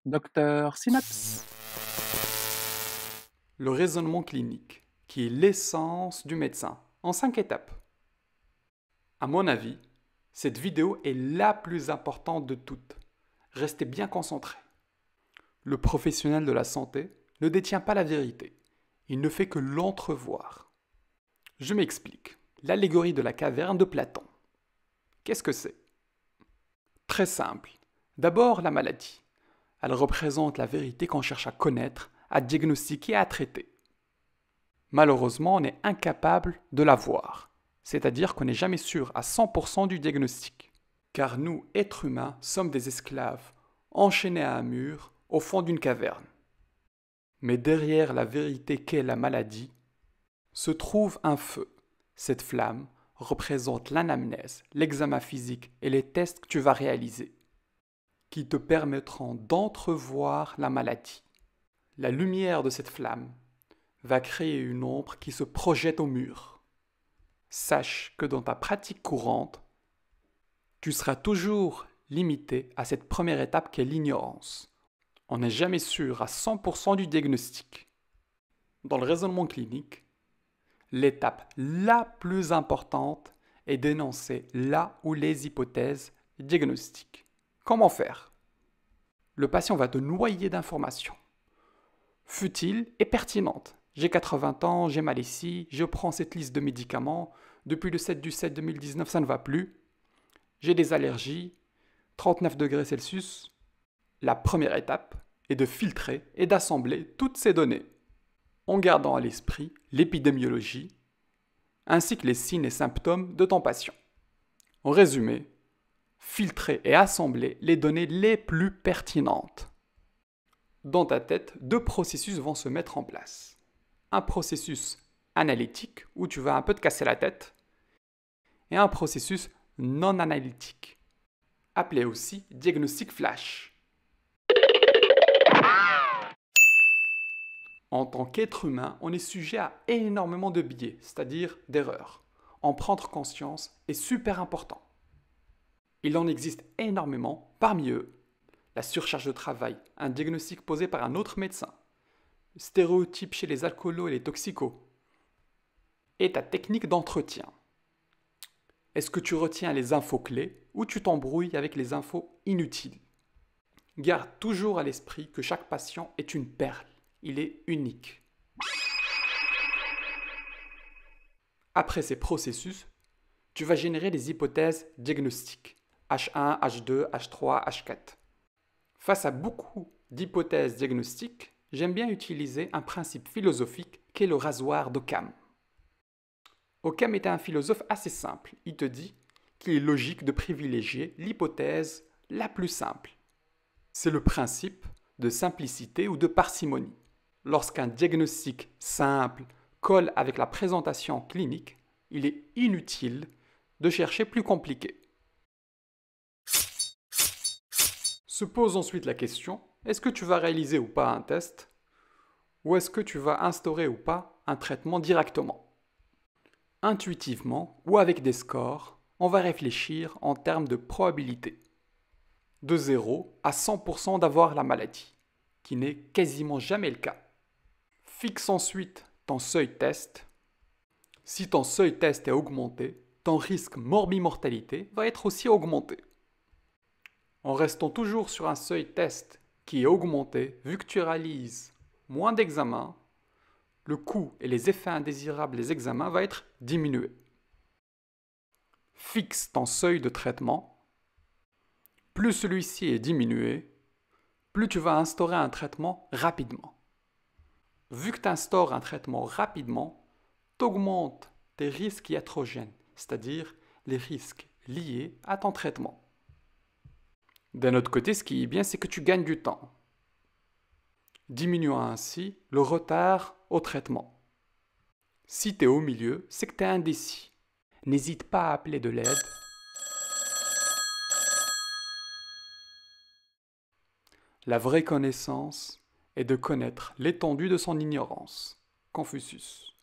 Docteur Synapse. Le raisonnement clinique, qui est l'essence du médecin, en 5 étapes. À mon avis, cette vidéo est la plus importante de toutes. Restez bien concentrés. Le professionnel de la santé ne détient pas la vérité. Il ne fait que l'entrevoir. Je m'explique. L'allégorie de la caverne de Platon. Qu'est-ce que c'est? Très simple. D'abord, la maladie. Elle représente la vérité qu'on cherche à connaître, à diagnostiquer, à traiter. Malheureusement, on est incapable de la voir, c'est-à-dire qu'on n'est jamais sûr à 100% du diagnostic. Car nous, êtres humains, sommes des esclaves, enchaînés à un mur, au fond d'une caverne. Mais derrière la vérité qu'est la maladie, se trouve un feu. Cette flamme représente l'anamnèse, l'examen physique et les tests que tu vas réaliser, qui te permettront d'entrevoir la maladie. La lumière de cette flamme va créer une ombre qui se projette au mur. Sache que dans ta pratique courante, tu seras toujours limité à cette première étape qui est l'ignorance. On n'est jamais sûr à 100% du diagnostic. Dans le raisonnement clinique, l'étape la plus importante est d'énoncer là où les hypothèses diagnostiques. Comment faire? Le patient va te noyer d'informations, futiles et pertinentes. J'ai 80 ans, j'ai mal ici, je prends cette liste de médicaments, depuis le 7 du 7 2019 ça ne va plus, j'ai des allergies, 39 degrés Celsius. La première étape est de filtrer et d'assembler toutes ces données, en gardant à l'esprit l'épidémiologie, ainsi que les signes et symptômes de ton patient. En résumé, filtrer et assembler les données les plus pertinentes. Dans ta tête, deux processus vont se mettre en place. Un processus analytique, où tu vas un peu te casser la tête, et un processus non analytique, appelé aussi diagnostic flash. En tant qu'être humain, on est sujet à énormément de biais, c'est-à-dire d'erreurs. En prendre conscience est super important. Il en existe énormément, parmi eux, la surcharge de travail, un diagnostic posé par un autre médecin, stéréotypes chez les alcoolos et les toxicos, et ta technique d'entretien. Est-ce que tu retiens les infos clés ou tu t'embrouilles avec les infos inutiles? Garde toujours à l'esprit que chaque patient est une perle, il est unique. Après ces processus, tu vas générer des hypothèses diagnostiques, H1, H2, H3, H4. Face à beaucoup d'hypothèses diagnostiques, j'aime bien utiliser un principe philosophique qu'est le rasoir d'Occam. Occam était un philosophe assez simple. Il te dit qu'il est logique de privilégier l'hypothèse la plus simple. C'est le principe de simplicité ou de parcimonie. Lorsqu'un diagnostic simple colle avec la présentation clinique, il est inutile de chercher plus compliqué. Se pose ensuite la question, est-ce que tu vas réaliser ou pas un test, ou est-ce que tu vas instaurer ou pas un traitement directement? Intuitivement ou avec des scores, on va réfléchir en termes de probabilité. De 0 à 100% d'avoir la maladie, qui n'est quasiment jamais le cas. Fixe ensuite ton seuil test. Si ton seuil test est augmenté, ton risque morbimortalité va être aussi augmenté. En restant toujours sur un seuil test qui est augmenté, vu que tu réalises moins d'examens, le coût et les effets indésirables des examens vont être diminués. Fixe ton seuil de traitement. Plus celui-ci est diminué, plus tu vas instaurer un traitement rapidement. Vu que tu instaures un traitement rapidement, tu augmentes tes risques iatrogènes, c'est-à-dire les risques liés à ton traitement. D'un autre côté, ce qui est bien, c'est que tu gagnes du temps, diminuant ainsi le retard au traitement. Si tu es au milieu, c'est que tu es indécis. N'hésite pas à appeler de l'aide. La vraie connaissance est de connaître l'étendue de son ignorance. Confucius.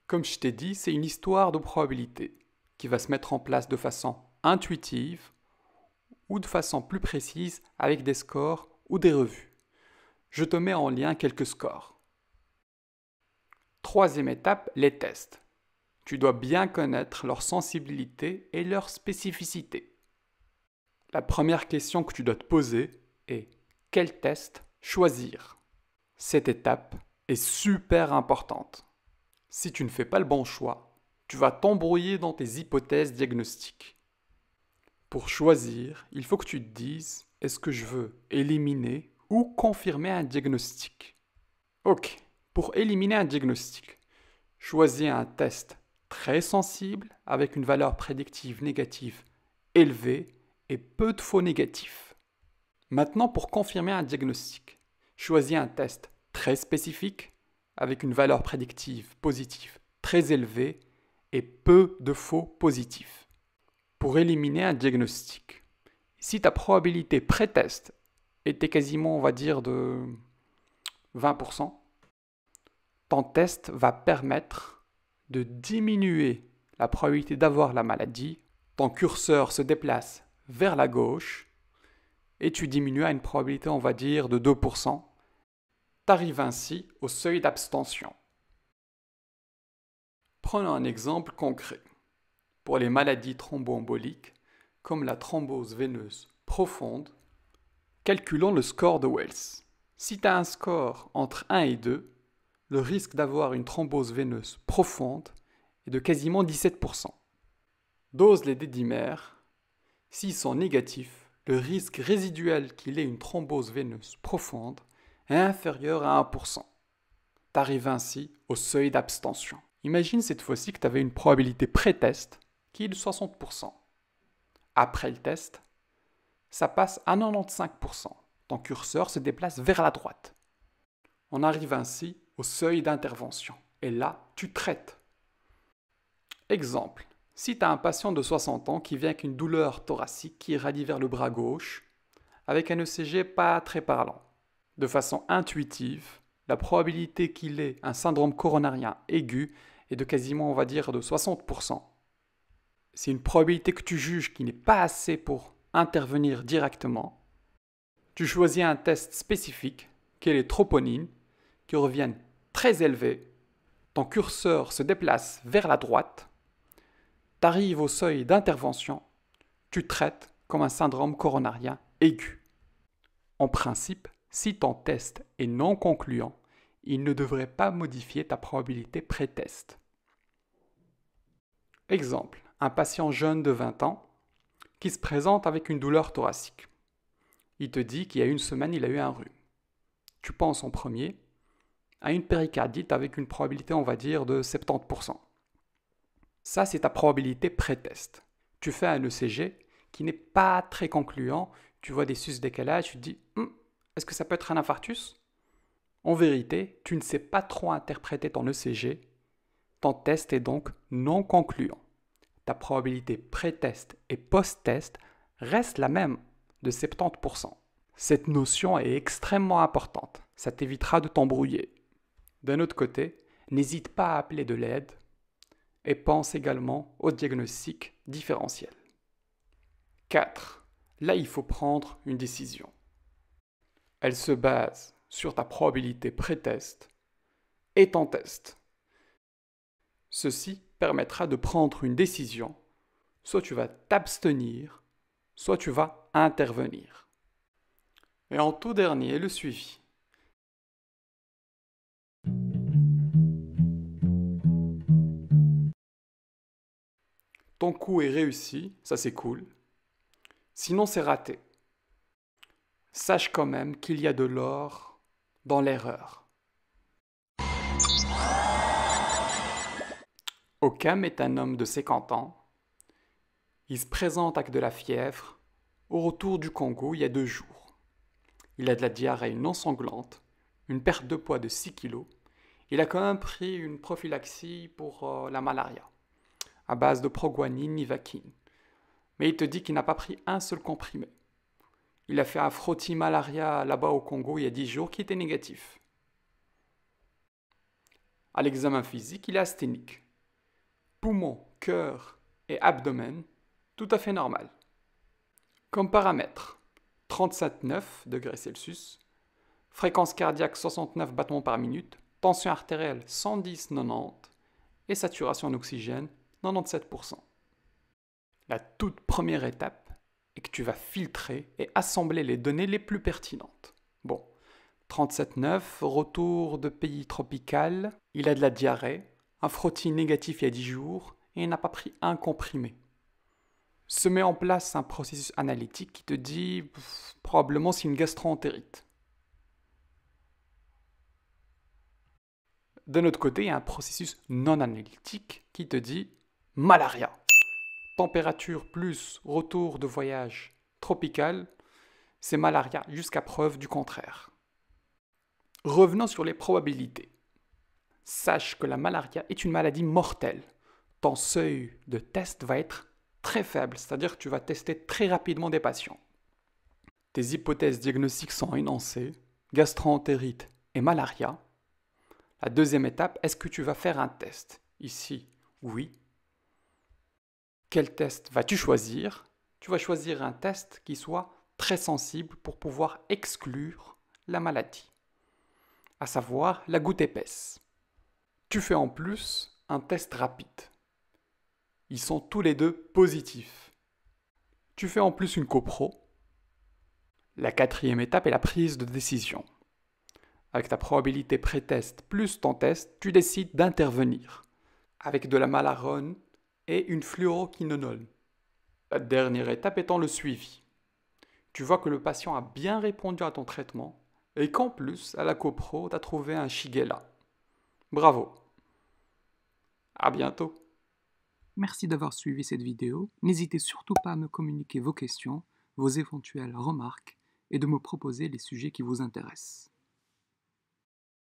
Comme je t'ai dit, c'est une histoire de probabilité qui va se mettre en place de façon intuitive ou de façon plus précise avec des scores ou des revues. Je te mets en lien quelques scores. Troisième étape, les tests. Tu dois bien connaître leur sensibilité et leur spécificité. La première question que tu dois te poser est quel test choisir? Cette étape est super importante. Si tu ne fais pas le bon choix, tu vas t'embrouiller dans tes hypothèses diagnostiques. Pour choisir, il faut que tu te dises est-ce que je veux éliminer ou confirmer un diagnostic? Ok, pour éliminer un diagnostic, choisis un test très sensible avec une valeur prédictive négative élevée et peu de faux négatifs. Maintenant, pour confirmer un diagnostic, choisis un test très spécifique avec une valeur prédictive positive très élevée et peu de faux positifs. Pour éliminer un diagnostic, si ta probabilité pré-test était quasiment, on va dire, de 20%, ton test va permettre de diminuer la probabilité d'avoir la maladie. Ton curseur se déplace vers la gauche et tu diminues à une probabilité, on va dire, de 2%. Tu arrives ainsi au seuil d'abstention. Prenons un exemple concret. Pour les maladies thromboemboliques, comme la thrombose veineuse profonde, calculons le score de Wells. Si tu as un score entre 1 et 2, le risque d'avoir une thrombose veineuse profonde est de quasiment 17%. Dose les dédimères. S'ils sont négatifs, le risque résiduel qu'il ait une thrombose veineuse profonde est inférieur à 1%. Tu arrives ainsi au seuil d'abstention. Imagine cette fois-ci que tu avais une probabilité pré-test qui est de 60%. Après le test, ça passe à 95%. Ton curseur se déplace vers la droite. On arrive ainsi au seuil d'intervention. Et là, tu traites. Exemple, si tu as un patient de 60 ans qui vient avec une douleur thoracique qui irradie vers le bras gauche, avec un ECG pas très parlant. De façon intuitive, la probabilité qu'il ait un syndrome coronarien aigu est de quasiment, on va dire, de 60%. C'est une probabilité que tu juges qui n'est pas assez pour intervenir directement. Tu choisis un test spécifique, qui est les troponines, qui reviennent très élevés. Ton curseur se déplace vers la droite. Tu arrives au seuil d'intervention. Tu traites comme un syndrome coronarien aigu. En principe, si ton test est non concluant, il ne devrait pas modifier ta probabilité pré-test. Exemple, un patient jeune de 20 ans qui se présente avec une douleur thoracique. Il te dit qu'il y a une semaine, il a eu un rhume. Tu penses en premier à une péricardite avec une probabilité, on va dire, de 70%. Ça, c'est ta probabilité pré-test. Tu fais un ECG qui n'est pas très concluant. Tu vois des sus-décalages, tu te dis est-ce que ça peut être un infarctus? En vérité, tu ne sais pas trop interpréter ton ECG. Ton test est donc non concluant. Ta probabilité pré-test et post-test reste la même, de 70%. Cette notion est extrêmement importante. Ça t'évitera de t'embrouiller. D'un autre côté, n'hésite pas à appeler de l'aide et pense également au diagnostic différentiel. 4. Là, il faut prendre une décision. Elle se base sur ta probabilité pré-test et ton test. Ceci permettra de prendre une décision. Soit tu vas t'abstenir, soit tu vas intervenir. Et en tout dernier, le suivi. Ton coup est réussi, ça c'est cool. Sinon c'est raté. Sache quand même qu'il y a de l'or dans l'erreur. Okam est un homme de 50 ans. Il se présente avec de la fièvre au retour du Congo il y a 2 jours. Il a de la diarrhée non sanglante, une perte de poids de 6 kg. Il a quand même pris une prophylaxie pour la malaria, à base de proguanine, nivaquine. Mais il te dit qu'il n'a pas pris un seul comprimé. Il a fait un frottis malaria là-bas au Congo il y a 10 jours qui était négatif. À l'examen physique, il est asthénique. Poumons, cœur et abdomen, tout à fait normal. Comme paramètre, 37,9 degrés Celsius, fréquence cardiaque 69 battements par minute, tension artérielle 110-90 et saturation en oxygène 97%. La toute première étape est que tu vas filtrer et assembler les données les plus pertinentes. Bon, 37,9, retour de pays tropical, il a de la diarrhée, un frottis négatif il y a 10 jours et il n'a pas pris un comprimé. Se met en place un processus analytique qui te dit probablement c'est une gastro-entérite. De notre côté, il y a un processus non analytique qui te dit malaria. Température plus retour de voyage tropical, c'est malaria jusqu'à preuve du contraire. Revenons sur les probabilités. Sache que la malaria est une maladie mortelle. Ton seuil de test va être très faible, c'est-à-dire que tu vas tester très rapidement des patients. Tes hypothèses diagnostiques sont énoncées, gastro-entérite et malaria. La deuxième étape, est-ce que tu vas faire un test? Ici, oui. Quel test vas-tu choisir? Tu vas choisir un test qui soit très sensible pour pouvoir exclure la maladie, à savoir la goutte épaisse. Tu fais en plus un test rapide. Ils sont tous les deux positifs. Tu fais en plus une copro. La quatrième étape est la prise de décision. Avec ta probabilité pré-test plus ton test, tu décides d'intervenir avec de la malarone et une fluoroquinolone. La dernière étape étant le suivi. Tu vois que le patient a bien répondu à ton traitement et qu'en plus, à la copro, tu as trouvé un Shigella. Bravo. À bientôt. Merci d'avoir suivi cette vidéo. N'hésitez surtout pas à me communiquer vos questions, vos éventuelles remarques et de me proposer les sujets qui vous intéressent.